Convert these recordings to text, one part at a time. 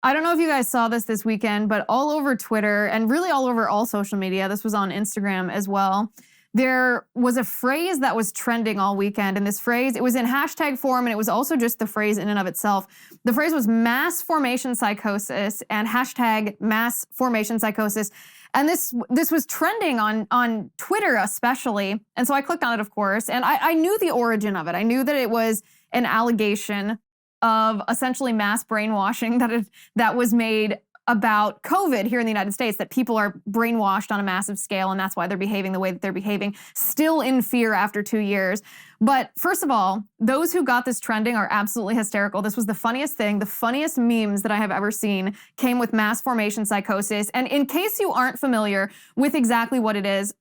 I don't know if you guys saw this weekend, but all over Twitter and really all over all social media, this was on Instagram as well, there was a phrase that was trending all weekend. And this phrase, it was in hashtag form, and it was also just the phrase in and of itself. The phrase was mass formation psychosis and hashtag mass formation psychosis. And this was trending on Twitter especially. And so I clicked on it, of course, and I knew the origin of it. I knew that it was an allegation of essentially mass brainwashing that was made about COVID here in the United States, that people are brainwashed on a massive scale, and that's why they're behaving the way that they're behaving, still in fear after 2 years. But first of all, those who got this trending are absolutely hysterical. This was the funniest thing. The funniest memes that I have ever seen came with mass formation psychosis. And in case you aren't familiar with exactly what it is,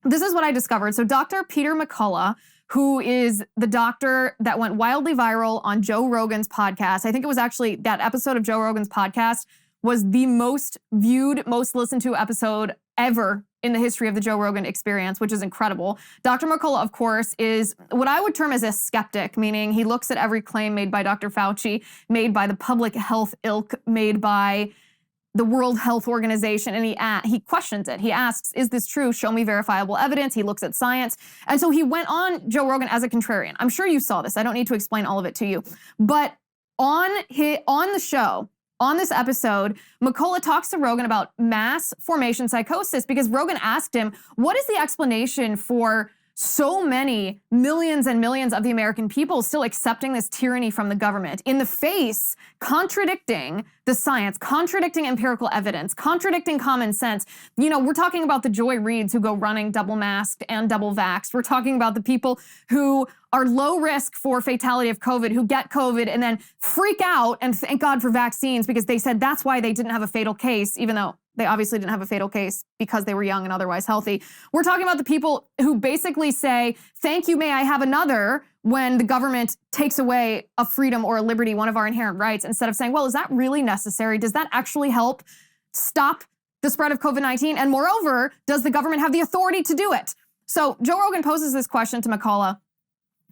this is what I discovered. So Dr. Peter McCullough, who is the doctor that went wildly viral on Joe Rogan's podcast. I think it was actually that episode of Joe Rogan's podcast was the most viewed, most listened to episode ever in the history of the Joe Rogan Experience, which is incredible. Dr. McCullough, of course, is what I would term as a skeptic, meaning he looks at every claim made by Dr. Fauci, made by the public health ilk, made by the World Health Organization, and he questions it. He asks, is this true? Show me verifiable evidence. He looks at science. And so he went on Joe Rogan as a contrarian. I'm sure you saw this. I don't need to explain all of it to you. But on the show, on this episode, McCullough talks to Rogan about mass formation psychosis because Rogan asked him, what is the explanation for so many millions and millions of the American people still accepting this tyranny from the government in the face, contradicting the science, contradicting empirical evidence, contradicting common sense? You know, we're talking about the Joy Reids who go running double masked and double vaxxed. We're talking about the people who are low risk for fatality of COVID, who get COVID and then freak out and thank God for vaccines because they said that's why they didn't have a fatal case, even though they obviously didn't have a fatal case because they were young and otherwise healthy. We're talking about the people who basically say, thank you, may I have another, when the government takes away a freedom or a liberty, one of our inherent rights, instead of saying, well, is that really necessary? Does that actually help stop the spread of COVID-19? And moreover, does the government have the authority to do it? So Joe Rogan poses this question to McCullough.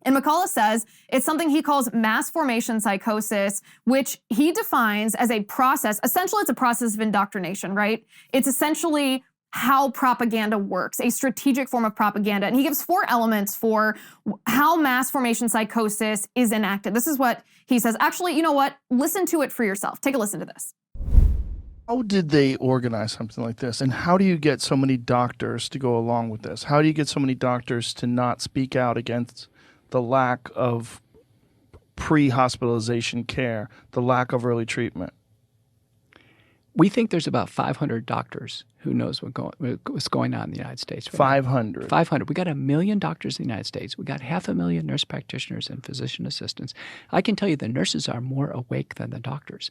And McCullough says it's something he calls mass formation psychosis, which he defines as a process. Essentially, it's a process of indoctrination, right? It's essentially how propaganda works, a strategic form of propaganda. And he gives 4 elements for how mass formation psychosis is enacted. This is what he says. Actually, you know what? Listen to it for yourself. Take a listen to this. How did they organize something like this? And how do you get so many doctors to go along with this? How do you get so many doctors to not speak out against the lack of pre-hospitalization care, the lack of early treatment? We think there's about 500 doctors who knows what's going on in the United States. 500? 500. We got 1 million doctors in the United States. We got 500,000 nurse practitioners and physician assistants. I can tell you the nurses are more awake than the doctors.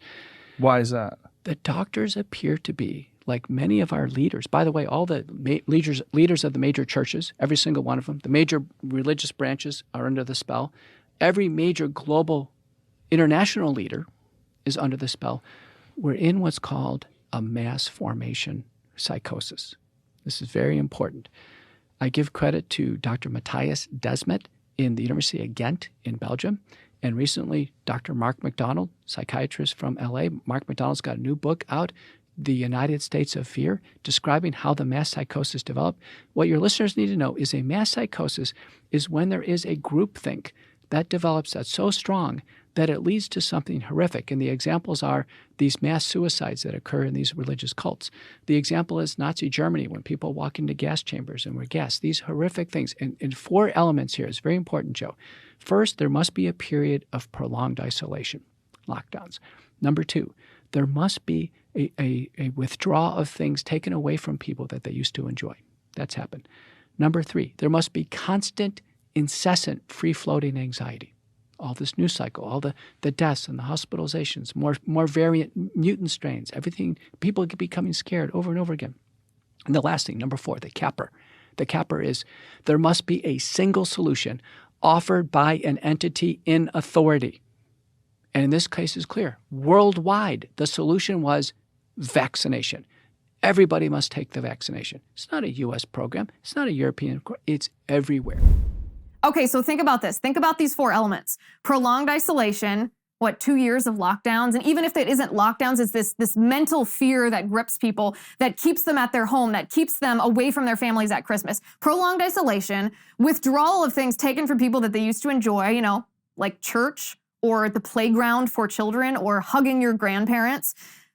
Why is that? The doctors appear to be, like many of our leaders. By the way, all the leaders of the major churches, every single one of them, the major religious branches are under the spell. Every major global international leader is under the spell. We're in what's called a mass formation psychosis. This is very important. I give credit to Dr. Matthias Desmet in the University of Ghent in Belgium. And recently, Dr. Mark McDonald, psychiatrist from LA. Mark McDonald's got a new book out, The United States of Fear, describing how the mass psychosis developed. What your listeners need to know is a mass psychosis is when there is a groupthink that develops that's so strong that it leads to something horrific. And the examples are these mass suicides that occur in these religious cults. The example is Nazi Germany, when people walk into gas chambers and were gassed. These horrific things. And 4 elements here. It's very important, Joe. First, there must be a period of prolonged isolation, lockdowns. Number 2, there must be a withdrawal of things taken away from people that they used to enjoy. That's happened. Number 3, there must be constant, incessant, free-floating anxiety. All this news cycle, all the deaths and the hospitalizations, more variant mutant strains, everything, people keep becoming scared over and over again. And the last thing, number 4, the capper. The capper is there must be a single solution offered by an entity in authority. And in this case, it's clear. Worldwide, the solution was vaccination. Everybody must take the vaccination. It's not a U.S. program. It's not a European program. It's everywhere. Okay, so think about this. Think about these 4 elements. Prolonged isolation. 2 years of lockdowns. And even if it isn't lockdowns, it's this mental fear that grips people, that keeps them at their home, that keeps them away from their families at Christmas. Prolonged isolation, withdrawal of things taken from people that they used to enjoy, you know, like church or the playground for children or hugging your grandparents.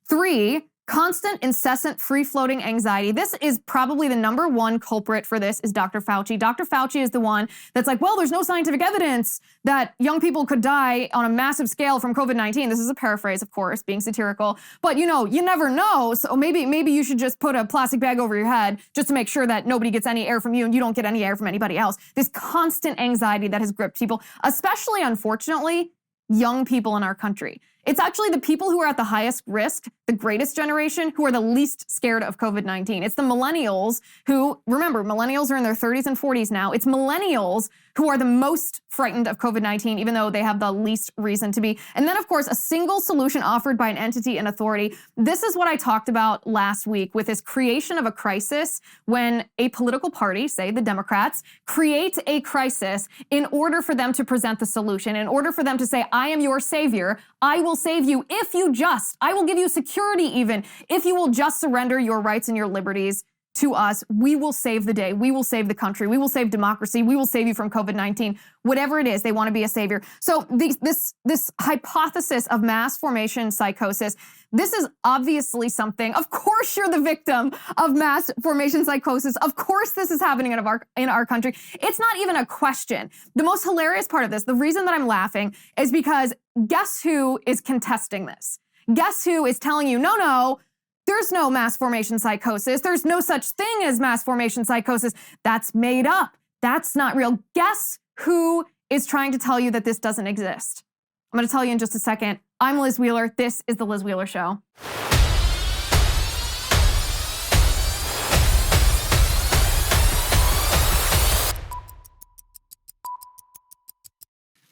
3, constant, incessant, free-floating anxiety. This is probably the number one culprit for this is Dr. Fauci. Dr. Fauci is the one that's like, well, there's no scientific evidence that young people could die on a massive scale from COVID-19. This is a paraphrase, of course, being satirical. But, you know, you never know. So maybe you should just put a plastic bag over your head just to make sure that nobody gets any air from you and you don't get any air from anybody else. This constant anxiety that has gripped people, especially, unfortunately, young people in our country. It's actually the people who are at the highest risk, the greatest generation, who are the least scared of COVID-19. It's the millennials who, remember, millennials are in their 30s and 40s now. It's millennials who are the most frightened of COVID-19, even though they have the least reason to be. And then, of course, a single solution offered by an entity and authority. This is what I talked about last week with this creation of a crisis when a political party, say the Democrats, create a crisis in order for them to present the solution, in order for them to say, I am your savior, I will save you if you I will give you security even, if you will just surrender your rights and your liberties to us, we will save the day. We will save the country. We will save democracy. We will save you from COVID-19. Whatever it is, they want to be a savior. So this hypothesis of mass formation psychosis, this is obviously something, of course you're the victim of mass formation psychosis. Of course this is happening in our country. It's not even a question. The most hilarious part of this, the reason that I'm laughing is because guess who is contesting this? Guess who is telling you, no, there's no mass formation psychosis. There's no such thing as mass formation psychosis. That's made up. That's not real. Guess who is trying to tell you that this doesn't exist? I'm going to tell you in just a second. I'm Liz Wheeler. This is The Liz Wheeler Show.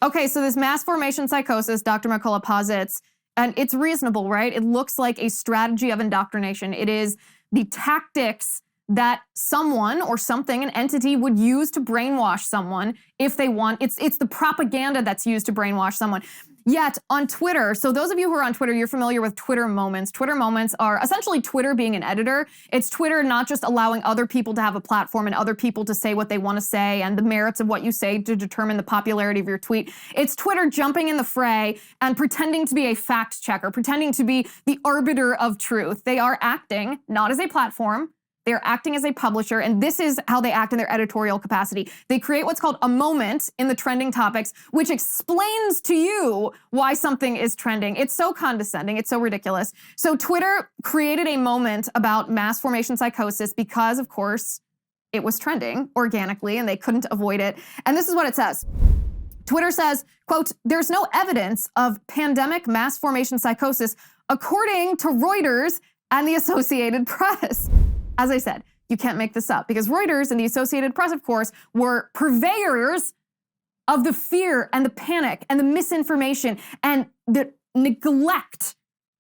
Okay, so this mass formation psychosis, Dr. McCullough posits, and it's reasonable, right? It looks like a strategy of indoctrination. It is the tactics that someone or something, an entity, would use to brainwash someone if they want. It's the propaganda that's used to brainwash someone. Yet on Twitter, so those of you who are on Twitter, you're familiar with Twitter Moments. Twitter Moments are essentially Twitter being an editor. It's Twitter not just allowing other people to have a platform and other people to say what they want to say and the merits of what you say to determine the popularity of your tweet. It's Twitter jumping in the fray and pretending to be a fact checker, pretending to be the arbiter of truth. They are acting not as a platform. They're acting as a publisher, and this is how they act in their editorial capacity. They create what's called a moment in the trending topics, which explains to you why something is trending. It's so condescending. It's so ridiculous. So Twitter created a moment about mass formation psychosis because, of course, it was trending organically, and they couldn't avoid it. And this is what it says. Twitter says, quote, "There's no evidence of pandemic mass formation psychosis, according to Reuters and the Associated Press." As I said, you can't make this up because Reuters and the Associated Press, of course, were purveyors of the fear and the panic and the misinformation and the neglect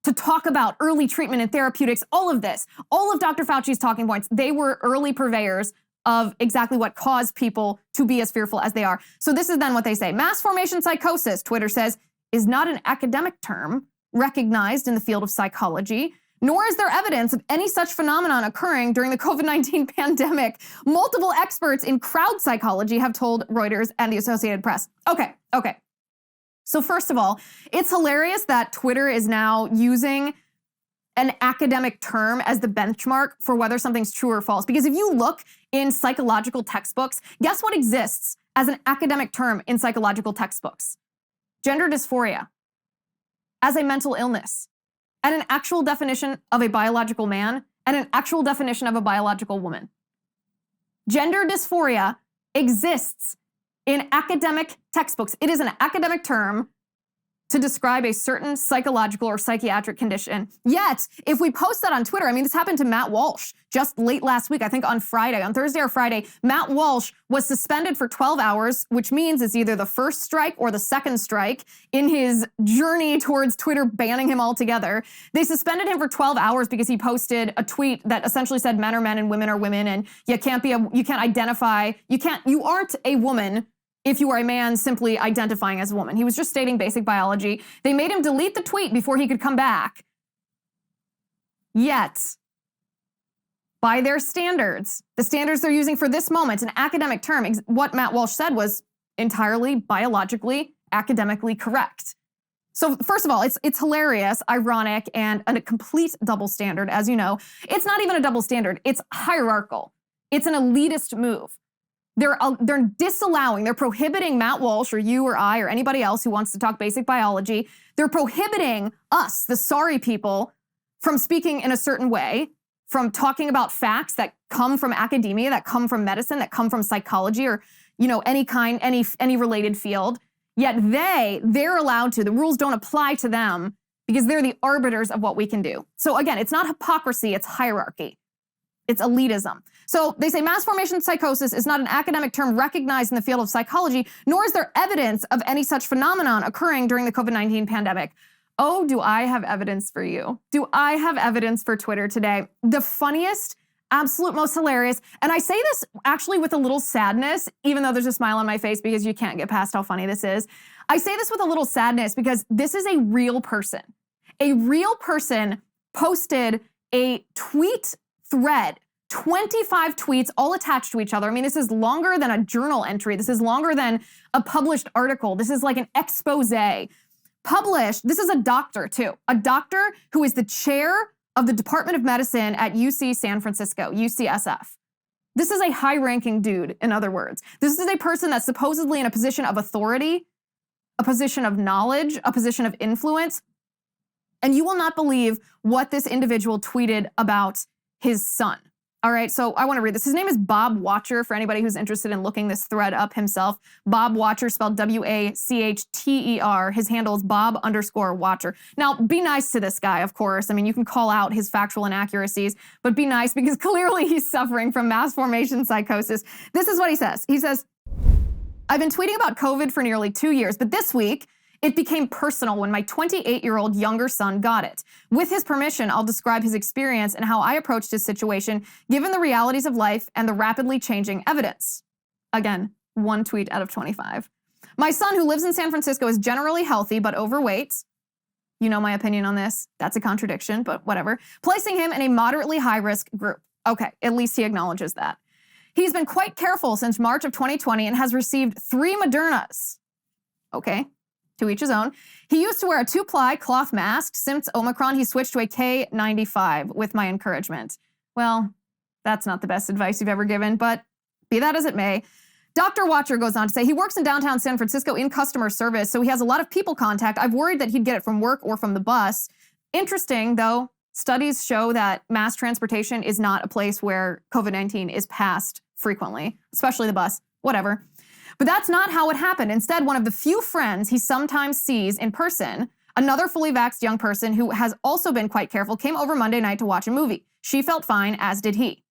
to talk about early treatment and therapeutics, all of this, all of Dr. Fauci's talking points. They were early purveyors of exactly what caused people to be as fearful as they are. So this is then what they say. Mass formation psychosis, Twitter says, is not an academic term recognized in the field of psychology, nor is there evidence of any such phenomenon occurring during the COVID-19 pandemic. Multiple experts in crowd psychology have told Reuters and the Associated Press. Okay. So first of all, it's hilarious that Twitter is now using an academic term as the benchmark for whether something's true or false. Because if you look in psychological textbooks, guess what exists as an academic term in psychological textbooks? Gender dysphoria as a mental illness, and an actual definition of a biological man, and an actual definition of a biological woman. Gender dysphoria exists in academic textbooks. It is an academic term to describe a certain psychological or psychiatric condition. Yet, if we post that on Twitter, I mean, this happened to Matt Walsh just late last week, I think on Thursday or Friday, Matt Walsh was suspended for 12 hours, which means it's either the first strike or the second strike in his journey towards Twitter banning him altogether. They suspended him for 12 hours because he posted a tweet that essentially said men are men and women are women, and you aren't a woman if you are a man simply identifying as a woman. He was just stating basic biology. They made him delete the tweet before he could come back. Yet, by their standards, the standards they're using for this moment, an academic term, what Matt Walsh said was entirely biologically, academically correct. So first of all, it's hilarious, ironic, and a complete double standard, as you know. It's not even a double standard, it's hierarchical. It's an elitist move. They're disallowing, they're prohibiting Matt Walsh or you or I or anybody else who wants to talk basic biology. They're prohibiting us, the sorry people, from speaking in a certain way, from talking about facts that come from academia, that come from medicine, that come from psychology or, any related field. Yet they're allowed to. The rules don't apply to them because they're the arbiters of what we can do. So again, it's not hypocrisy, it's hierarchy. It's elitism. So they say mass formation psychosis is not an academic term recognized in the field of psychology, nor is there evidence of any such phenomenon occurring during the COVID-19 pandemic. Oh, do I have evidence for you? Do I have evidence for Twitter today? The funniest, absolute most hilarious, and I say this actually with a little sadness, even though there's a smile on my face because you can't get past how funny this is. I say this with a little sadness because this is a real person. A real person posted a tweet thread, 25 tweets all attached to each other. I mean, this is longer than a journal entry. This is longer than a published article. This is like an expose. Published, this is a doctor too. A doctor who is the chair of the Department of Medicine at UC San Francisco, UCSF. This is a high-ranking dude, in other words. This is a person that's supposedly in a position of authority, a position of knowledge, a position of influence. And you will not believe what this individual tweeted about his son. All right, so I want to read this. His name is Bob Watcher, for anybody who's interested in looking this thread up himself. Bob Watcher, spelled W-A-C-H-T-E-R. His handle is Bob_Watcher. Now, be nice to this guy, of course. I mean, you can call out his factual inaccuracies, but be nice because clearly he's suffering from mass formation psychosis. This is what he says. He says, I've been tweeting about COVID for nearly 2 years, but this week, it became personal when my 28-year-old younger son got it. With his permission, I'll describe his experience and how I approached his situation, given the realities of life and the rapidly changing evidence. Again, 1 tweet out of 25. My son, who lives in San Francisco, is generally healthy but overweight. You know my opinion on this. That's a contradiction, but whatever. Placing him in a moderately high-risk group. Okay, at least he acknowledges that. He's been quite careful since March of 2020 and has received 3 Modernas. Okay. To each his own. He used to wear a 2-ply cloth mask. Since Omicron, he switched to a K95 with my encouragement. Well, that's not the best advice you've ever given, but be that as it may. Dr. Watcher goes on to say he works in downtown San Francisco in customer service, so he has a lot of people contact. I've worried that he'd get it from work or from the bus. Interesting, though, studies show that mass transportation is not a place where COVID-19 is passed frequently, especially the bus, whatever. But that's not how it happened. Instead, one of the few friends he sometimes sees in person, another fully vaxxed young person who has also been quite careful, came over Monday night to watch a movie. She felt fine, as did he.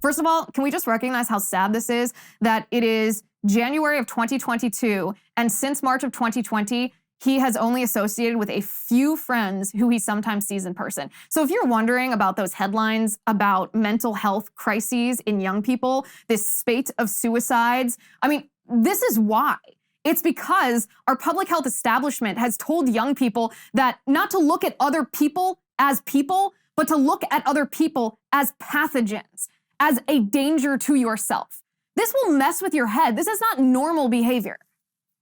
First of all, can we just recognize how sad this is? That it is January of 2022, and since March of 2020, he has only associated with a few friends who he sometimes sees in person. So if you're wondering about those headlines about mental health crises in young people, this spate of suicides, I mean, this is why. It's because our public health establishment has told young people that not to look at other people as people, but to look at other people as pathogens, as a danger to yourself. This will mess with your head. This is not normal behavior.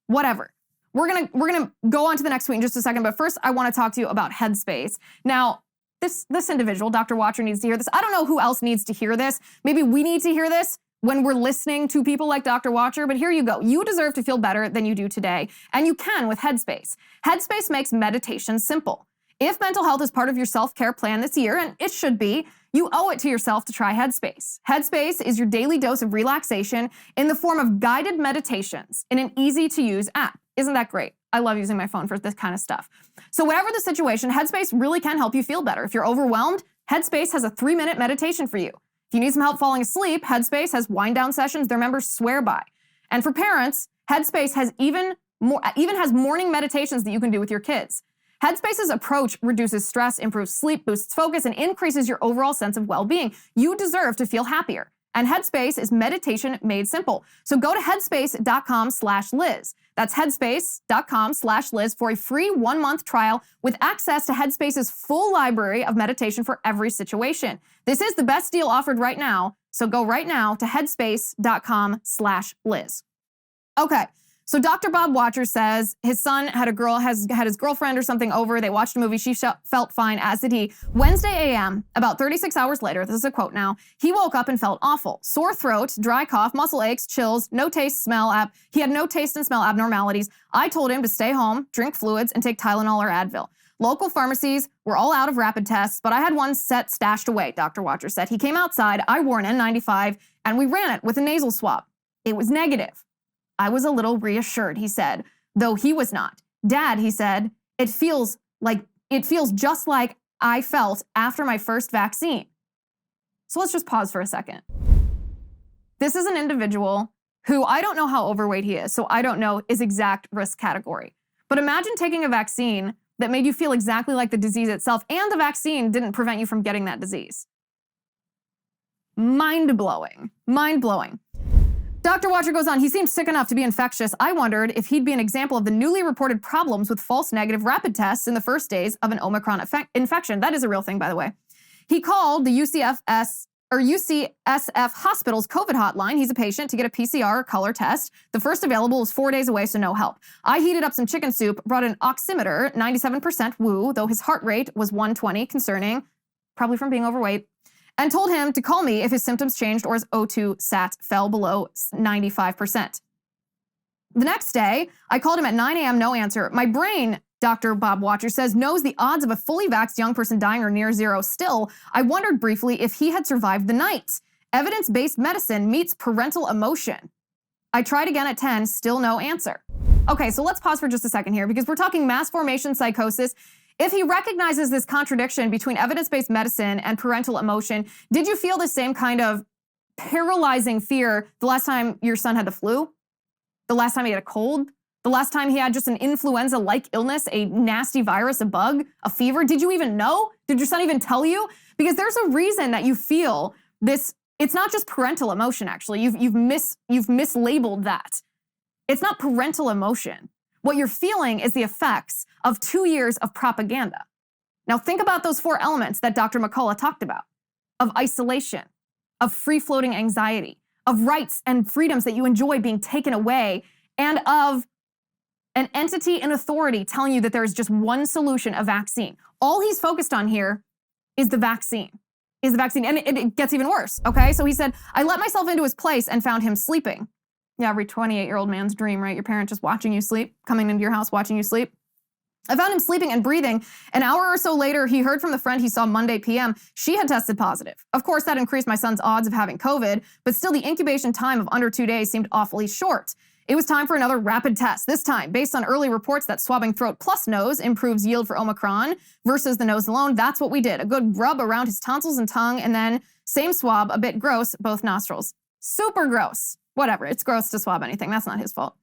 Whatever. We're gonna go on to the next tweet in just a second, but first I want to talk to you about Headspace. Now, this individual, Dr. Watcher, needs to hear this. I don't know who else needs to hear this. Maybe we need to hear this when we're listening to people like Dr. Watcher, but here you go. You deserve to feel better than you do today, and you can with Headspace. Headspace makes meditation simple. If mental health is part of your self-care plan this year, and it should be, you owe it to yourself to try Headspace. Headspace is your daily dose of relaxation in the form of guided meditations in an easy-to-use app. Isn't that great? I love using my phone for this kind of stuff. So whatever the situation, Headspace really can help you feel better. If you're overwhelmed, Headspace has a 3-minute meditation for you. If you need some help falling asleep, Headspace has wind-down sessions their members swear by. And for parents, Headspace has even has morning meditations that you can do with your kids. Headspace's approach reduces stress, improves sleep, boosts focus, and increases your overall sense of well-being. You deserve to feel happier. And Headspace is meditation made simple. So go to headspace.com/Liz. That's headspace.com/Liz for a free 1-month trial with access to Headspace's full library of meditation for every situation. This is the best deal offered right now. So go right now to headspace.com/Liz. Okay. So Dr. Bob Watcher says his son had his girlfriend or something over. They watched a movie. She felt fine, as did he. Wednesday a.m., about 36 hours later, this is a quote now, he woke up and felt awful. Sore throat, dry cough, muscle aches, chills, he had no taste and smell abnormalities. I told him to stay home, drink fluids, and take Tylenol or Advil. Local pharmacies were all out of rapid tests, but I had one set stashed away, Dr. Watcher said. He came outside, I wore an N95, and we ran it with a nasal swab. It was negative. I was a little reassured, he said, though he was not. Dad, he said, it feels just like I felt after my first vaccine. So let's just pause for a second. This is an individual who I don't know how overweight he is, so I don't know his exact risk category. But imagine taking a vaccine that made you feel exactly like the disease itself, and the vaccine didn't prevent you from getting that disease. Mind-blowing. Mind-blowing. Dr. Watcher goes on, he seemed sick enough to be infectious. I wondered if he'd be an example of the newly reported problems with false negative rapid tests in the first days of an Omicron infection. That is a real thing, by the way. He called the UCSF hospital's COVID hotline. He's a patient to get a PCR or color test. The first available was 4 days away, so no help. I heated up some chicken soup, brought an oximeter, 97% woo, though his heart rate was 120, concerning, probably from being overweight, and told him to call me if his symptoms changed or his O2 sat fell below 95%. The next day, I called him at 9 a.m., no answer. My brain, Dr. Bob Watcher says, knows the odds of a fully vaxxed young person dying are near zero. Still, I wondered briefly if he had survived the night. Evidence-based medicine meets parental emotion. I tried again at 10, still no answer. Okay, so let's pause for just a second here because we're talking mass formation psychosis. If he recognizes this contradiction between evidence-based medicine and parental emotion, did you feel the same kind of paralyzing fear the last time your son had the flu? The last time he had a cold? The last time he had just an influenza-like illness, a nasty virus, a bug, a fever? Did you even know? Did your son even tell you? Because there's a reason that you feel this. It's not just parental emotion, actually. You've mislabeled that. It's not parental emotion. What you're feeling is the effects of 2 years of propaganda. Now think about those 4 elements that Dr. McCullough talked about, of isolation, of free-floating anxiety, of rights and freedoms that you enjoy being taken away, and of an entity in authority telling you that there is just one solution, a vaccine. All he's focused on here is the vaccine. And it gets even worse, okay? So he said, I let myself into his place and found him sleeping. Yeah, every 28-year-old man's dream, right? Your parent just watching you sleep, coming into your house, watching you sleep. I found him sleeping and breathing. An hour or so later, he heard from the friend he saw Monday p.m. She had tested positive. Of course, that increased my son's odds of having COVID, but still the incubation time of under 2 days seemed awfully short. It was time for another rapid test, this time based on early reports that swabbing throat plus nose improves yield for Omicron versus the nose alone. That's what we did. A good rub around his tonsils and tongue, and then same swab, a bit gross, both nostrils. Super gross. Whatever, it's gross to swab anything. That's not his fault.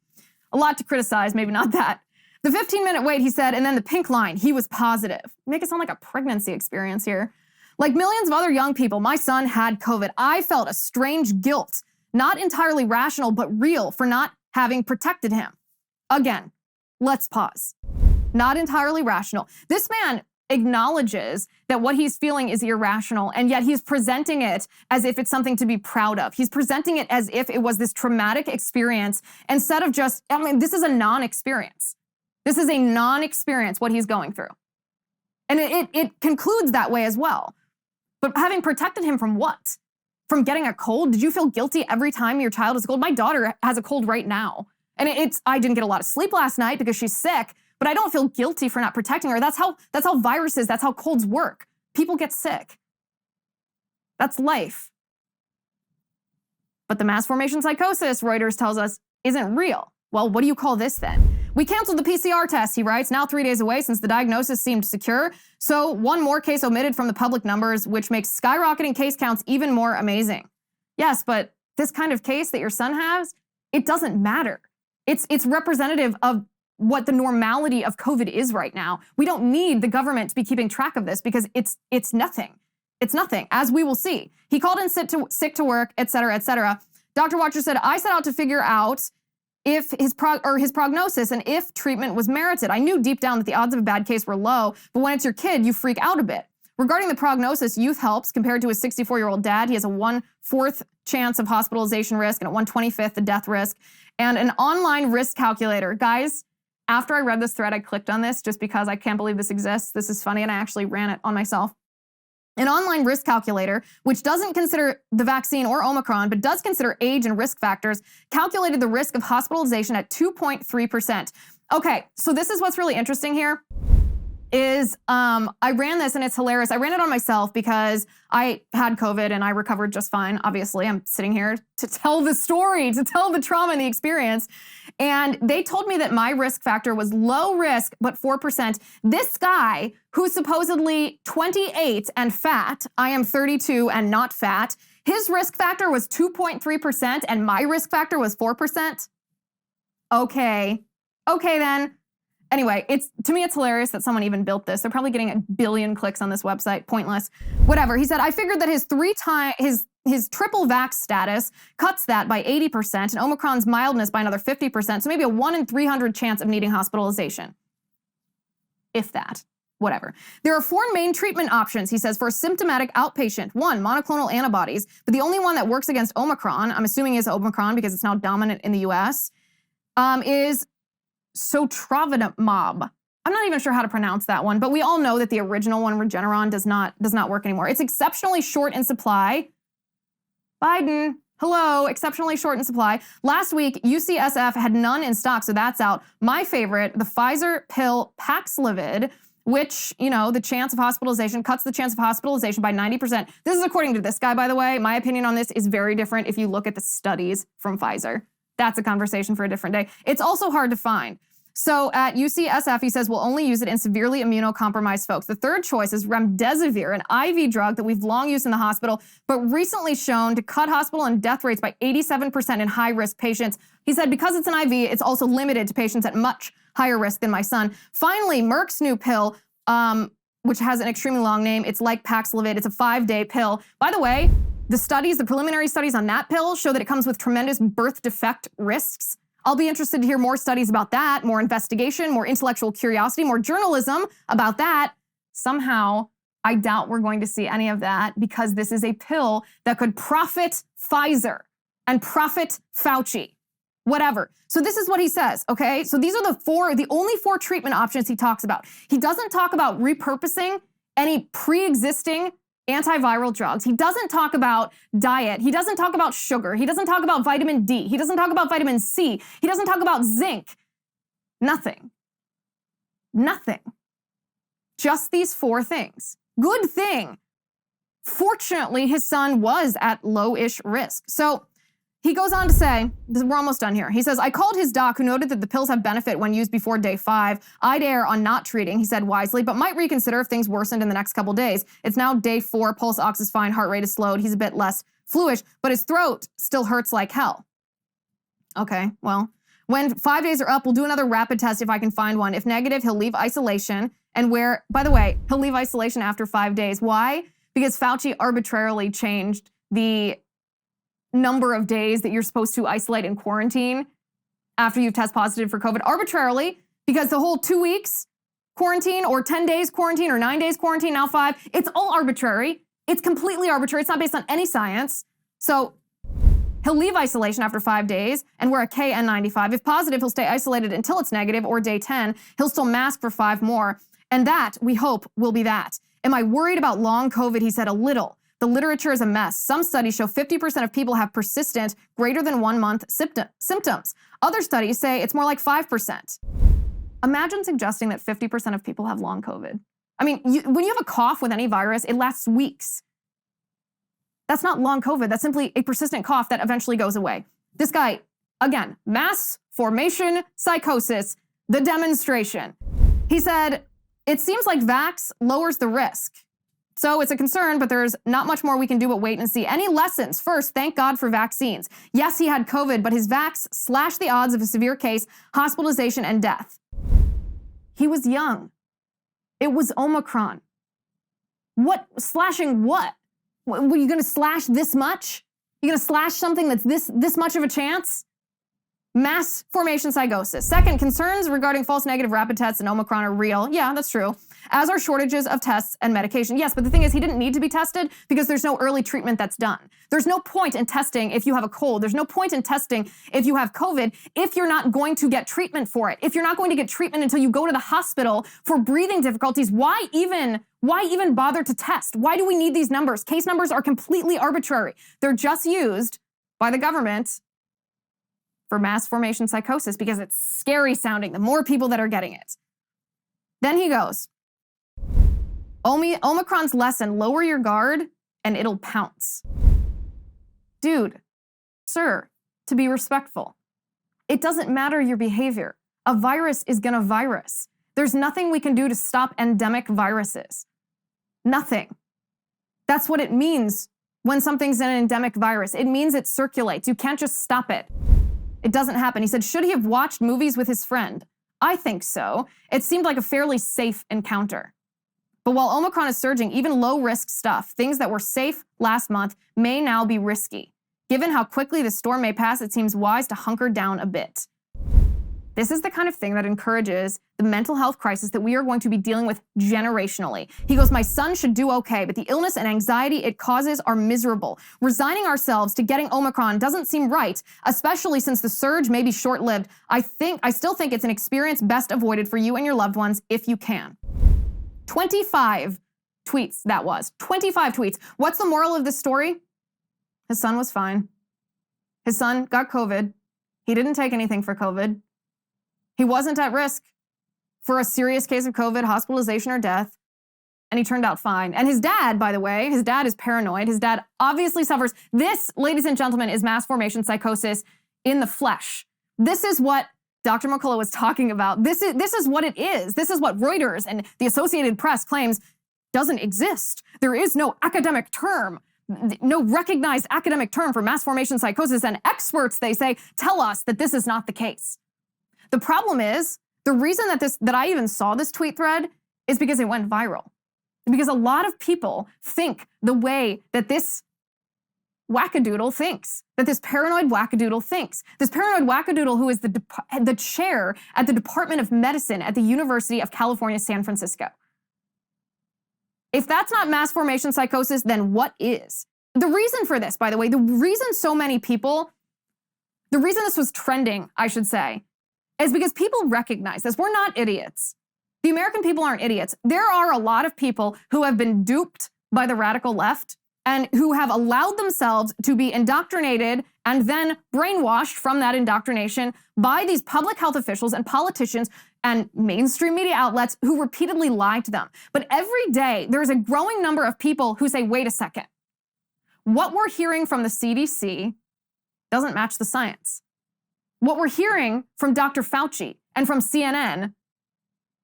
A lot to criticize, maybe not that. The 15-minute wait, he said, and then the pink line, he was positive. Make it sound like a pregnancy experience here. Like millions of other young people, my son had COVID. I felt a strange guilt, not entirely rational, but real, for not having protected him. Again, let's pause. Not entirely rational. This man acknowledges that what he's feeling is irrational, and yet he's presenting it as if it's something to be proud of. He's presenting it as if it was this traumatic experience instead of just, this is a non-experience. This is a non-experience, what he's going through. And it concludes that way as well. But having protected him from what? From getting a cold? Did you feel guilty every time your child has a cold? My daughter has a cold right now. And I didn't get a lot of sleep last night because she's sick, but I don't feel guilty for not protecting her. That's how viruses, that's how colds work. People get sick. That's life. But the mass formation psychosis, Reuters tells us, isn't real. Well, what do you call this then? We canceled the PCR test, he writes, now 3 days away since the diagnosis seemed secure. So one more case omitted from the public numbers, which makes skyrocketing case counts even more amazing. Yes, but this kind of case that your son has, it doesn't matter. It's representative of what the normality of COVID is right now. We don't need the government to be keeping track of this because it's nothing. It's nothing, as we will see. He called in sick to work, et cetera, et cetera. Dr. Watcher said, I set out to figure out if his prognosis and if treatment was merited. I knew deep down that the odds of a bad case were low, but when it's your kid, you freak out a bit. Regarding the prognosis, Youth helps compared to his 64-year-old dad. He has a 1/4 chance of hospitalization risk and a 1/25 the death risk, and an online risk calculator. Guys, after I read this thread, I clicked on this just because I can't believe this exists. This is funny, and I actually ran it on myself. An online risk calculator, which doesn't consider the vaccine or Omicron, but does consider age and risk factors, calculated the risk of hospitalization at 2.3%. Okay, so this is what's really interesting here. I ran this and it's hilarious. I ran it on myself because I had COVID and I recovered just fine. Obviously, I'm sitting here to tell the story, to tell the trauma and the experience. And they told me that my risk factor was low risk, but 4%. This guy who's supposedly 28 and fat, I am 32 and not fat, his risk factor was 2.3% and my risk factor was 4%. Okay then. Anyway, to me, it's hilarious that someone even built this. They're probably getting 1 billion clicks on this website. Pointless. Whatever. He said, I figured that his triple vax status cuts that by 80% and Omicron's mildness by another 50%. So maybe a 1 in 300 chance of needing hospitalization. If that. Whatever. There are 4 main treatment options, he says, for a symptomatic outpatient. 1, monoclonal antibodies, but the only one that works against Omicron, I'm assuming is Omicron because it's now dominant in the US, is Sotrovimab. I'm not even sure how to pronounce that one, but we all know that the original one, Regeneron, does not work anymore. It's exceptionally short in supply. Biden, hello, exceptionally short in supply. Last week, UCSF had none in stock, so that's out. My favorite, the Pfizer pill Paxlovid, which, the chance of hospitalization, cuts the chance of hospitalization by 90%. This is according to this guy, by the way. My opinion on this is very different if you look at the studies from Pfizer. That's a conversation for a different day. It's also hard to find. So at UCSF, he says, we'll only use it in severely immunocompromised folks. The third choice is remdesivir, an IV drug that we've long used in the hospital, but recently shown to cut hospital and death rates by 87% in high-risk patients. He said, because it's an IV, it's also limited to patients at much higher risk than my son. Finally, Merck's new pill, which has an extremely long name, it's like Paxlovid. It's a 5-day pill. By the way, the preliminary studies on that pill show that it comes with tremendous birth defect risks. I'll be interested to hear more studies about that, more investigation, more intellectual curiosity, more journalism about that. Somehow, I doubt we're going to see any of that because this is a pill that could profit Pfizer and profit Fauci, whatever. So this is what he says, okay? So these are the only 4 treatment options he talks about. He doesn't talk about repurposing any pre-existing antiviral drugs. He doesn't talk about diet. He doesn't talk about sugar. He doesn't talk about vitamin D. He doesn't talk about vitamin C. He doesn't talk about zinc. Nothing. Just these 4 things. Good thing. Fortunately, his son was at low-ish risk. So he goes on to say, we're almost done here. He says, I called his doc who noted that the pills have benefit when used before day 5. I'd err on not treating, he said wisely, but might reconsider if things worsened in the next couple days. It's now day 4, pulse ox is fine, heart rate is slowed, he's a bit less fluish, but his throat still hurts like hell. Okay, well, when 5 days are up, we'll do another rapid test if I can find one. If negative, he'll leave isolation and by the way, he'll leave isolation after 5 days. Why? Because Fauci arbitrarily changed the number of days that you're supposed to isolate and quarantine after you've tested positive for COVID arbitrarily, because the whole 2 weeks quarantine or 10 days quarantine or 9 days quarantine, now 5, it's all arbitrary. It's completely arbitrary. It's not based on any science. So he'll leave isolation after 5 days and wear a KN95. If positive, he'll stay isolated until it's negative or day 10. He'll still mask for 5 more. And that, we hope, will be that. Am I worried about long COVID? He said, a little. The literature is a mess. Some studies show 50% of people have persistent, greater than 1 month symptoms. Other studies say it's more like 5%. Imagine suggesting that 50% of people have long COVID. I mean, when you have a cough with any virus, it lasts weeks. That's not long COVID. That's simply a persistent cough that eventually goes away. This guy, again, mass formation psychosis, the demonstration. He said, it seems like vax lowers the risk. So it's a concern, but there's not much more we can do but wait and see. Any lessons? First, thank God for vaccines. Yes, he had COVID, but his vax slashed the odds of a severe case, hospitalization, and death. He was young. It was Omicron. What? Slashing what? Were you going to slash this much? You going to slash something that's this much of a chance? Mass formation psychosis. Second, concerns regarding false negative rapid tests and Omicron are real. Yeah, that's true. As are shortages of tests and medication. Yes, but the thing is, he didn't need to be tested because there's no early treatment that's done. There's no point in testing if you have a cold. There's no point in testing if you have COVID if you're not going to get treatment for it. If you're not going to get treatment until you go to the hospital for breathing difficulties, why even bother to test? Why do we need these numbers? Case numbers are completely arbitrary. They're just used by the government for mass formation psychosis because it's scary sounding, the more people that are getting it. Then he goes, Omicron's lesson, lower your guard and it'll pounce. Dude, sir, to be respectful, it doesn't matter your behavior. A virus is gonna virus. There's nothing we can do to stop endemic viruses. Nothing. That's what it means when something's an endemic virus. It means it circulates. You can't just stop it. It doesn't happen. He said, should he have watched movies with his friend? I think so. It seemed like a fairly safe encounter. But while Omicron is surging, even low-risk stuff, things that were safe last month, may now be risky. Given how quickly the storm may pass, it seems wise to hunker down a bit. This is the kind of thing that encourages the mental health crisis that we are going to be dealing with generationally. He goes, my son should do okay, but the illness and anxiety it causes are miserable. Resigning ourselves to getting Omicron doesn't seem right, especially since the surge may be short-lived. I still think it's an experience best avoided for you and your loved ones if you can. 25 tweets, that was. 25 tweets. What's the moral of this story? His son was fine. His son got COVID. He didn't take anything for COVID. He wasn't at risk for a serious case of COVID, hospitalization, or death, and he turned out fine. And his dad, by the way, his dad is paranoid. His dad obviously suffers. This, ladies and gentlemen, is mass formation psychosis in the flesh. This is what Dr. McCullough was talking about. This is what it is. This is what Reuters and the Associated Press claims doesn't exist. There is no academic term, no recognized academic term for mass formation psychosis, and experts, they say, tell us that this is not the case. The problem is, the reason that I even saw this tweet thread is because it went viral. Because a lot of people think the way that this wackadoodle thinks, that this paranoid wackadoodle thinks. This paranoid wackadoodle who is the chair at the Department of Medicine at the University of California, San Francisco. If that's not mass formation psychosis, then what is? The reason for this, by the way, the reason this was trending, I should say, is because people recognize this. We're not idiots. The American people aren't idiots. There are a lot of people who have been duped by the radical left and who have allowed themselves to be indoctrinated and then brainwashed from that indoctrination by these public health officials and politicians and mainstream media outlets who repeatedly lie to them. But every day, there's a growing number of people who say, wait a second, what we're hearing from the CDC doesn't match the science. What we're hearing from Dr. Fauci and from CNN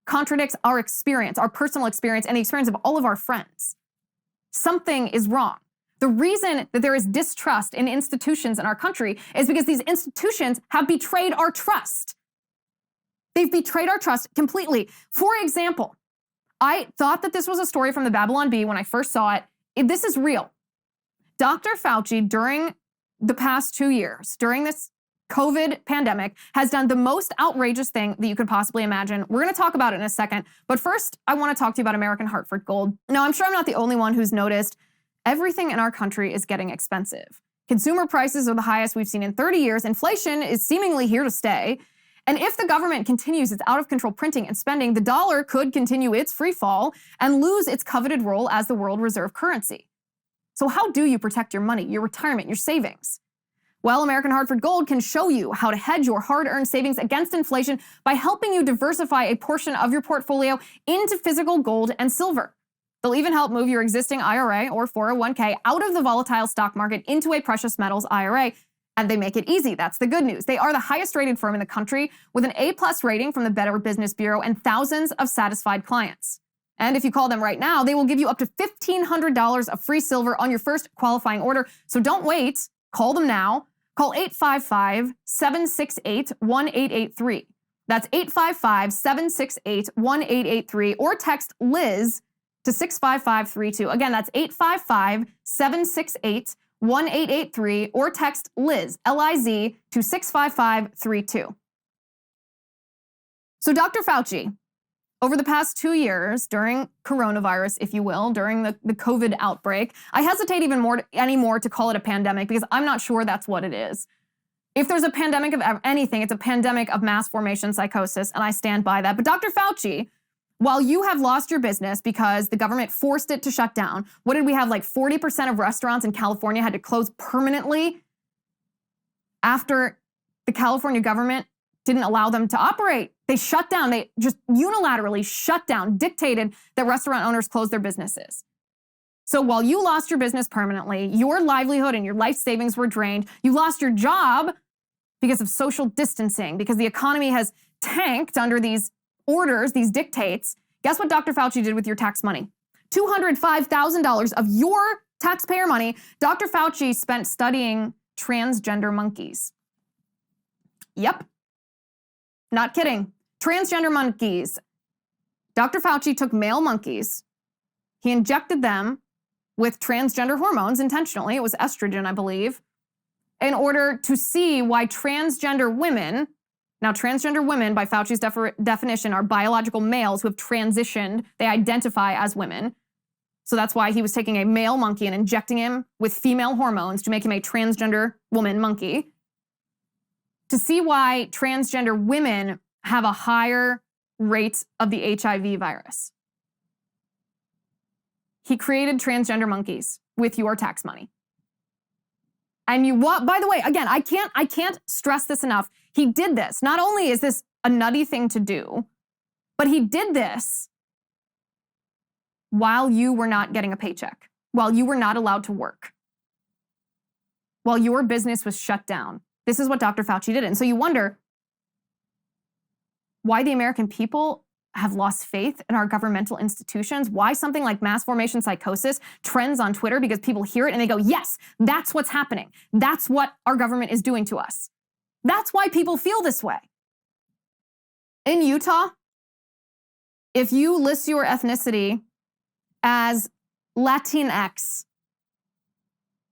contradicts our experience, our personal experience, and the experience of all of our friends. Something is wrong. The reason that there is distrust in institutions in our country is because these institutions have betrayed our trust. They've betrayed our trust completely. For example, I thought that this was a story from the Babylon Bee when I first saw it. This is real. Dr. Fauci, during the past 2 years, during this COVID pandemic, has done the most outrageous thing that you could possibly imagine. We're going to talk about it in a second. But first, I want to talk to you about American Hartford Gold. Now, I'm sure I'm not the only one who's noticed everything in our country is getting expensive. Consumer prices are the highest we've seen in 30 years. Inflation is seemingly here to stay. And if the government continues its out-of-control printing and spending, the dollar could continue its free fall and lose its coveted role as the world reserve currency. So how do you protect your money, your retirement, your savings? Well, American Hartford Gold can show you how to hedge your hard-earned savings against inflation by helping you diversify a portion of your portfolio into physical gold and silver. They'll even help move your existing IRA or 401k out of the volatile stock market into a precious metals IRA. And they make it easy. That's the good news. They are the highest rated firm in the country with an A+ rating from the Better Business Bureau and thousands of satisfied clients. And if you call them right now, they will give you up to $1,500 of free silver on your first qualifying order. So don't wait. Call them now. Call 855-768-1883. That's 855-768-1883, or text Liz to 65532. Again, that's 855-768-1883 or text Liz, L-I-Z, to 65532. So Dr. Fauci, over the past 2 years, during coronavirus, if you will, during the COVID outbreak, I hesitate anymore to call it a pandemic because I'm not sure that's what it is. If there's a pandemic of anything, it's a pandemic of mass formation psychosis, and I stand by that. But Dr. Fauci, while you have lost your business because the government forced it to shut down, what did we have, like 40% of restaurants in California had to close permanently after the California government didn't allow them to operate? They shut down. They just unilaterally shut down, dictated that restaurant owners close their businesses. So while you lost your business permanently, your livelihood and your life savings were drained, you lost your job because of social distancing, because the economy has tanked under these orders, these dictates. Guess what Dr. Fauci did with your tax money? $205,000 of your taxpayer money, Dr. Fauci spent studying transgender monkeys. Yep. Not kidding. Transgender monkeys. Dr. Fauci took male monkeys. He injected them with transgender hormones intentionally. It was estrogen, I believe, in order to see why transgender women, now transgender women by Fauci's definition are biological males who have transitioned. They identify as women. So that's why he was taking a male monkey and injecting him with female hormones to make him a transgender woman monkey, to see why transgender women have a higher rate of the HIV virus. He created transgender monkeys with your tax money. And by the way, again, I can't stress this enough. He did this. Not only is this a nutty thing to do, but he did this while you were not getting a paycheck, while you were not allowed to work, while your business was shut down. This is what Dr. Fauci did. And so you wonder why the American people have lost faith in our governmental institutions, why something like mass formation psychosis trends on Twitter, because people hear it and they go, yes, that's what's happening. That's what our government is doing to us. That's why people feel this way. In Utah, if you list your ethnicity as Latinx,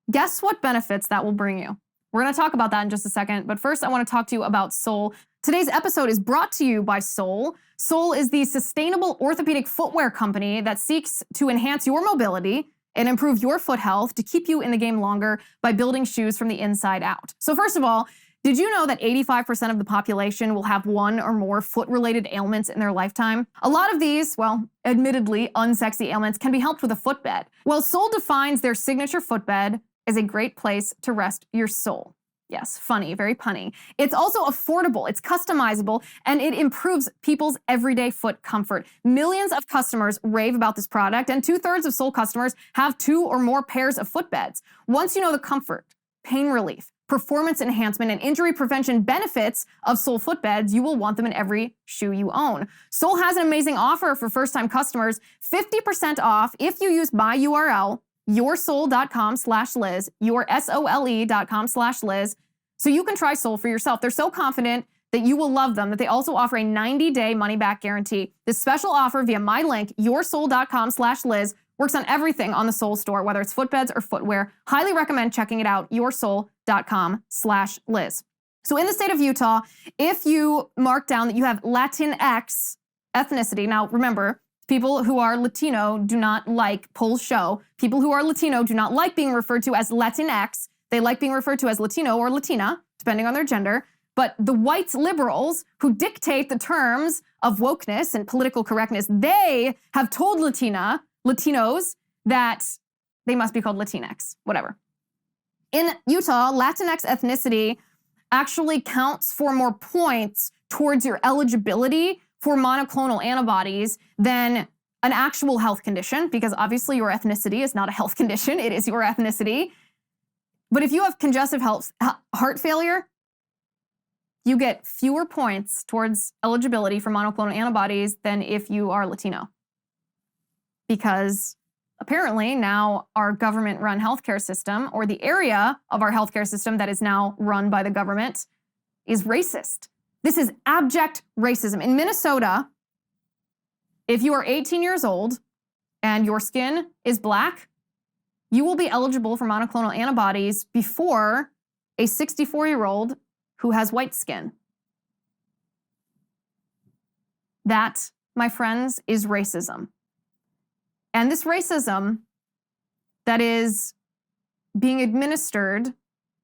guess what benefits that will bring you? We're going to talk about that in just a second, but first I want to talk to you about Sole. Today's episode is brought to you by Sole. Sole is the sustainable orthopedic footwear company that seeks to enhance your mobility and improve your foot health to keep you in the game longer by building shoes from the inside out. So first of all, did you know that 85% of the population will have one or more foot-related ailments in their lifetime? A lot of these, well, admittedly unsexy ailments can be helped with a footbed. Well, Sole defines their signature footbed as a great place to rest your soul. Yes, funny, very punny. It's also affordable, it's customizable, and it improves people's everyday foot comfort. Millions of customers rave about this product, and 2/3 of Sole customers have 2 or more pairs of footbeds. Once you know the comfort, pain relief, performance enhancement, and injury prevention benefits of Sole footbeds, you will want them in every shoe you own. Sole has an amazing offer for first-time customers, 50% off if you use my URL, yoursole.com/Liz, yoursole.com/Liz, so you can try Sole for yourself. They're so confident that you will love them that they also offer a 90-day money-back guarantee. This special offer via my link, yoursole.com/Liz, works on everything on the Sole store, whether it's footbeds or footwear. Highly recommend checking it out, yoursole.com/Liz. So in the state of Utah, if you mark down that you have Latinx ethnicity, now remember, people who are Latino do not like, polls show, people who are Latino do not like being referred to as Latinx. They like being referred to as Latino or Latina, depending on their gender. But the white liberals who dictate the terms of wokeness and political correctness, they have told Latinos that they must be called Latinx, whatever. In Utah, Latinx ethnicity actually counts for more points towards your eligibility for monoclonal antibodies than an actual health condition, because obviously your ethnicity is not a health condition, it is your ethnicity. But if you have congestive heart failure, you get fewer points towards eligibility for monoclonal antibodies than if you are Latino. Because apparently now our government-run healthcare system, or the area of our healthcare system that is now run by the government, is racist. This is abject racism. In Minnesota, if you are 18 years old and your skin is black, you will be eligible for monoclonal antibodies before a 64-year-old who has white skin. That, my friends, is racism. And this racism that is being administered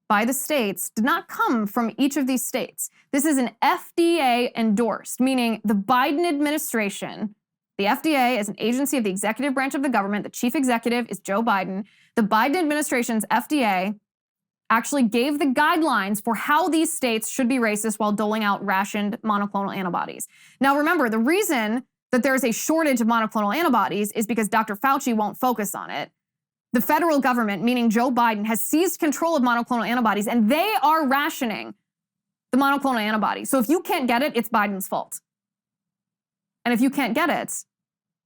by the states did not come from each of these states. This is an FDA endorsed, meaning the Biden administration, the FDA is an agency of the executive branch of the government. The chief executive is Joe Biden. The Biden administration's FDA actually gave the guidelines for how these states should be racist while doling out rationed monoclonal antibodies. Now remember, the reason that there's a shortage of monoclonal antibodies is because Dr. Fauci won't focus on it. The federal government, meaning Joe Biden, has seized control of monoclonal antibodies, and they are rationing the monoclonal antibodies. So if you can't get it, it's Biden's fault. And if you can't get it,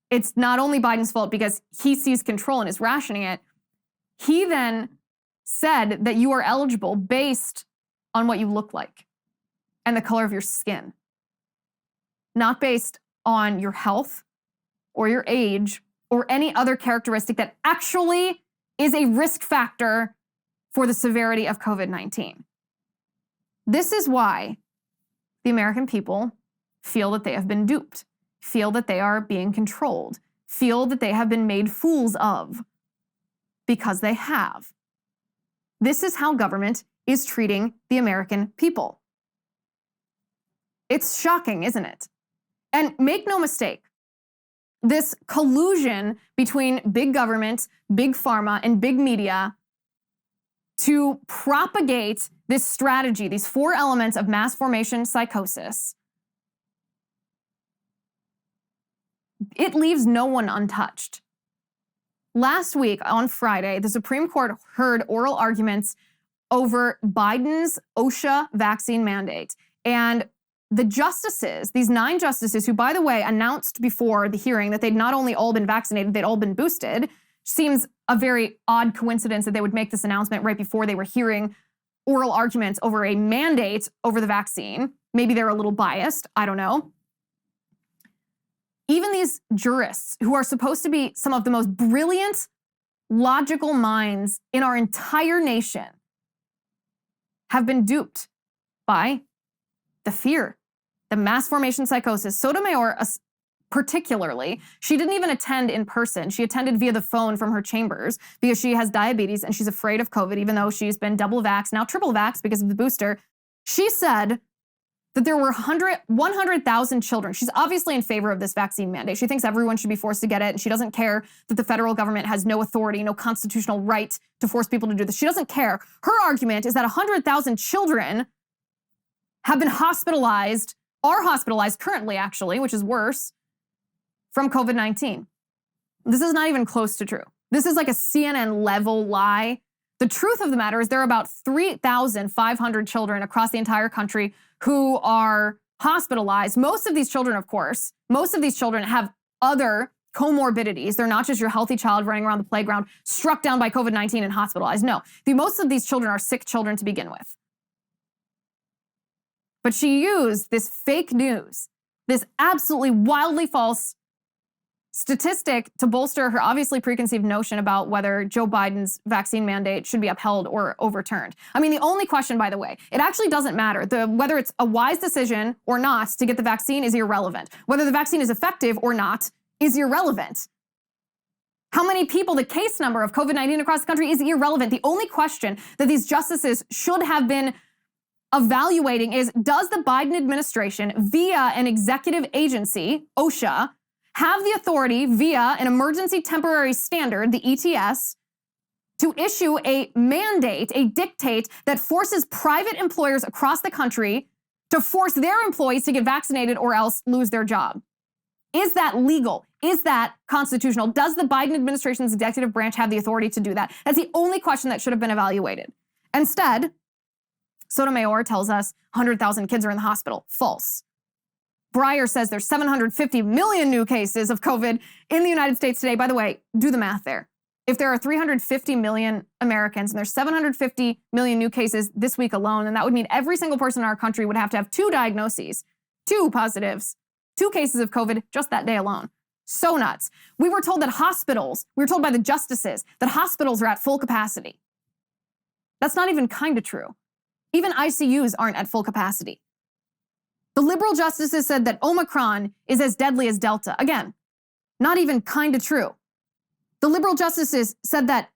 it's not only Biden's fault because he seized control and is rationing it. He then said that you are eligible based on what you look like and the color of your skin, not based on your health or your age or any other characteristic that actually is a risk factor for the severity of COVID-19. This is why the American people feel that they have been duped, feel that they are being controlled, feel that they have been made fools of, because they have. This is how government is treating the American people. It's shocking, isn't it? And make no mistake, this collusion between big government, big pharma, and big media to propagate this strategy, these 4 elements of mass formation psychosis, it leaves no one untouched. Last week on Friday, the Supreme Court heard oral arguments over Biden's OSHA vaccine mandate. And the justices, these 9 justices, who, by the way, announced before the hearing that they'd not only all been vaccinated, they'd all been boosted, seems a very odd coincidence that they would make this announcement right before they were hearing oral arguments over a mandate over the vaccine. Maybe they're a little biased, I don't know. Even these jurists, who are supposed to be some of the most brilliant, logical minds in our entire nation, have been duped by the fear, the mass formation psychosis. Sotomayor, particularly, she didn't even attend in person. She attended via the phone from her chambers because she has diabetes and she's afraid of COVID, even though she's been double vaxxed, now triple vaxxed because of the booster. She said that there were 100,000 children. She's obviously in favor of this vaccine mandate. She thinks everyone should be forced to get it, and she doesn't care that the federal government has no authority, no constitutional right to force people to do this. She doesn't care. Her argument is that 100,000 children have been hospitalized, are hospitalized currently actually, which is worse, from COVID-19. This is not even close to true. This is like a CNN level lie. The truth of the matter is there are about 3,500 children across the entire country who are hospitalized. Most of these children, of course, have other comorbidities. They're not just your healthy child running around the playground, struck down by COVID-19 and hospitalized. No, most of these children are sick children to begin with. But she used this fake news, this absolutely wildly false statistic to bolster her obviously preconceived notion about whether Joe Biden's vaccine mandate should be upheld or overturned. I mean, the only question, by the way, it actually doesn't matter. Whether it's a wise decision or not to get the vaccine is irrelevant. Whether the vaccine is effective or not is irrelevant. How many people, the case number of COVID-19 across the country is irrelevant. The only question that these justices should have been evaluating is, does the Biden administration, via an executive agency, OSHA, have the authority via an emergency temporary standard, the ETS, to issue a mandate, a dictate that forces private employers across the country to force their employees to get vaccinated or else lose their job? Is that legal? Is that constitutional? Does the Biden administration's executive branch have the authority to do that? That's the only question that should have been evaluated. Instead, Sotomayor tells us 100,000 kids are in the hospital. False. Breyer says there's 750 million new cases of COVID in the United States today. By the way, do the math there. If there are 350 million Americans and there's 750 million new cases this week alone, then that would mean every single person in our country would have to have 2 diagnoses, 2 positives, 2 cases of COVID just that day alone. So nuts. We were told by the justices that hospitals are at full capacity. That's not even kind of true. Even ICUs aren't at full capacity. The liberal justices said that Omicron is as deadly as Delta. Again, not even kind of true. The liberal justices said that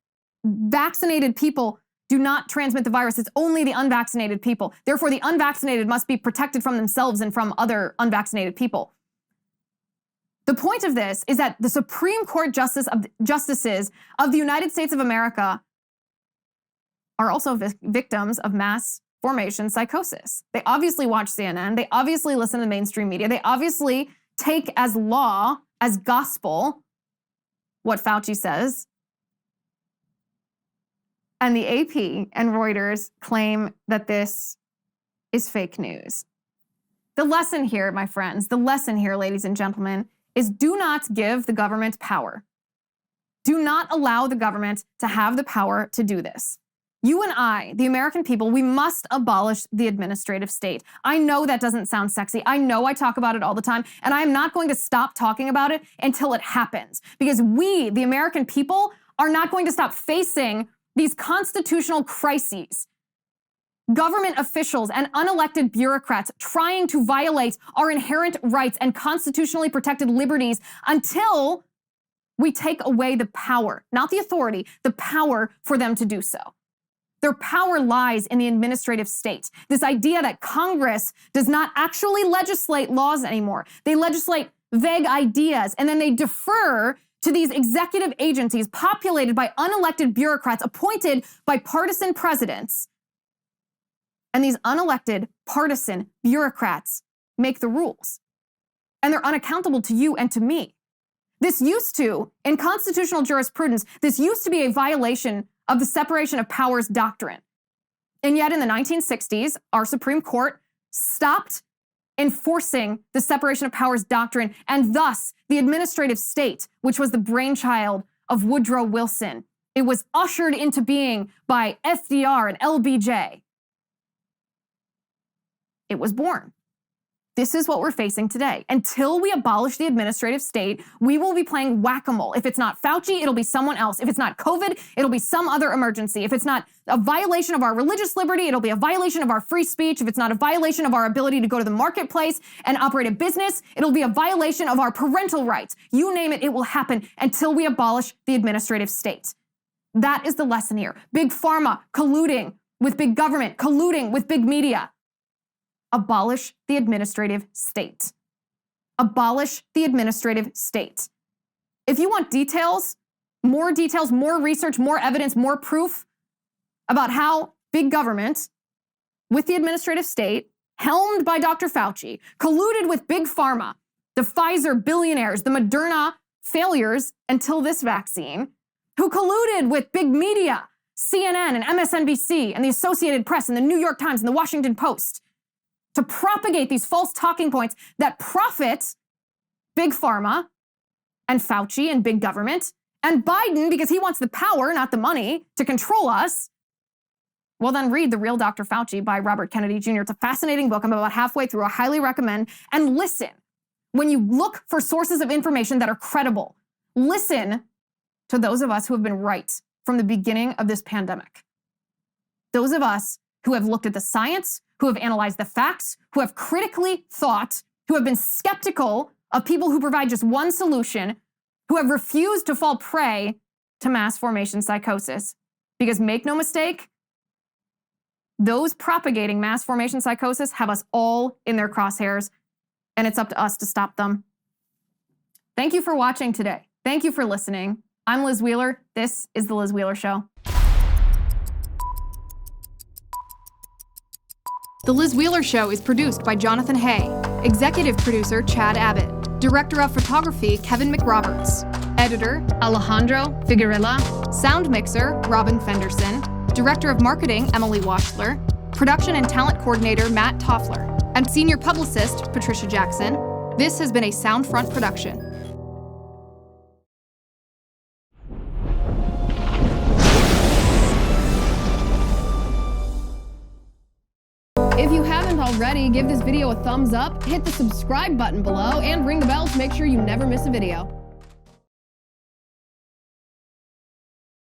vaccinated people do not transmit the virus. It's only the unvaccinated people. Therefore, the unvaccinated must be protected from themselves and from other unvaccinated people. The point of this is that the Supreme Court justices of the United States of America are also victims of mass formation psychosis. They obviously watch CNN. They obviously listen to the mainstream media. They obviously take as law, as gospel, what Fauci says. And the AP and Reuters claim that this is fake news. The lesson here, my friends, the lesson here, ladies and gentlemen, is do not give the government power. Do not allow the government to have the power to do this. You and I, the American people, we must abolish the administrative state. I know that doesn't sound sexy. I know I talk about it all the time, and I am not going to stop talking about it until it happens. Because we, the American people, are not going to stop facing these constitutional crises. Government officials and unelected bureaucrats trying to violate our inherent rights and constitutionally protected liberties until we take away the power, not the authority, the power for them to do so. Their power lies in the administrative state. This idea that Congress does not actually legislate laws anymore. They legislate vague ideas, and then they defer to these executive agencies populated by unelected bureaucrats appointed by partisan presidents. And these unelected partisan bureaucrats make the rules. And they're unaccountable to you and to me. This used to, in constitutional jurisprudence, this used to be a violation of the separation of powers doctrine. And yet in the 1960s, our Supreme Court stopped enforcing the separation of powers doctrine, and thus the administrative state, which was the brainchild of Woodrow Wilson, it was ushered into being by FDR and LBJ. It was born. This is what we're facing today. Until we abolish the administrative state, we will be playing whack-a-mole. If it's not Fauci, it'll be someone else. If it's not COVID, it'll be some other emergency. If it's not a violation of our religious liberty, it'll be a violation of our free speech. If it's not a violation of our ability to go to the marketplace and operate a business, it'll be a violation of our parental rights. You name it, it will happen until we abolish the administrative state. That is the lesson here. Big pharma colluding with big government, colluding with big media. Abolish the administrative state. Abolish the administrative state. If you want details, more research, more evidence, more proof about how big government with the administrative state, helmed by Dr. Fauci, colluded with big pharma, the Pfizer billionaires, the Moderna failures until this vaccine, who colluded with big media, CNN and MSNBC and the Associated Press and the New York Times and the Washington Post, to propagate these false talking points that profit big pharma and Fauci and big government and Biden because he wants the power, not the money, to control us. Well, then read The Real Dr. Fauci by Robert Kennedy Jr. It's a fascinating book. I'm about halfway through. I highly recommend. And listen, when you look for sources of information that are credible, listen to those of us who have been right from the beginning of this pandemic. Those of us who have looked at the science, who have analyzed the facts, who have critically thought, who have been skeptical of people who provide just one solution, who have refused to fall prey to mass formation psychosis. Because make no mistake, those propagating mass formation psychosis have us all in their crosshairs, and it's up to us to stop them. Thank you for watching today. Thank you for listening. I'm Liz Wheeler. This is The Liz Wheeler Show. The Liz Wheeler Show is produced by Jonathan Hay, executive producer Chad Abbott, director of photography Kevin McRoberts, editor Alejandro Figuerella, sound mixer Robin Fenderson, director of marketing Emily Washler, production and talent coordinator Matt Toffler, and senior publicist Patricia Jackson. This has been a Soundfront production. If you haven't already, give this video a thumbs up, hit the subscribe button below, and ring the bell to make sure you never miss a video.